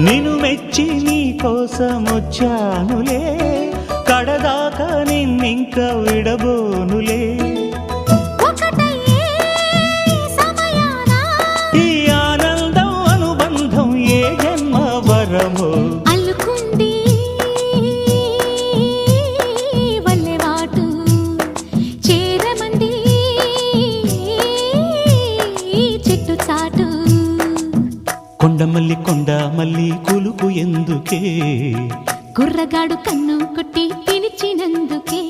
నిన్ను మెచ్చి నీ కోసం వచ్చానులే, కడదాకా నిన్నింక విడబోనులే. ఈ ఆనందం అనుబంధం ఏ జన్మ వరమో అల్లుకుంది వల్లెవాటు చేరమంది చెట్టు చాటు. కొండ మల్లి కులుకు ఎందుకే, కుర్రగాడు కన్ను కొట్టి పిలిచినందుకే.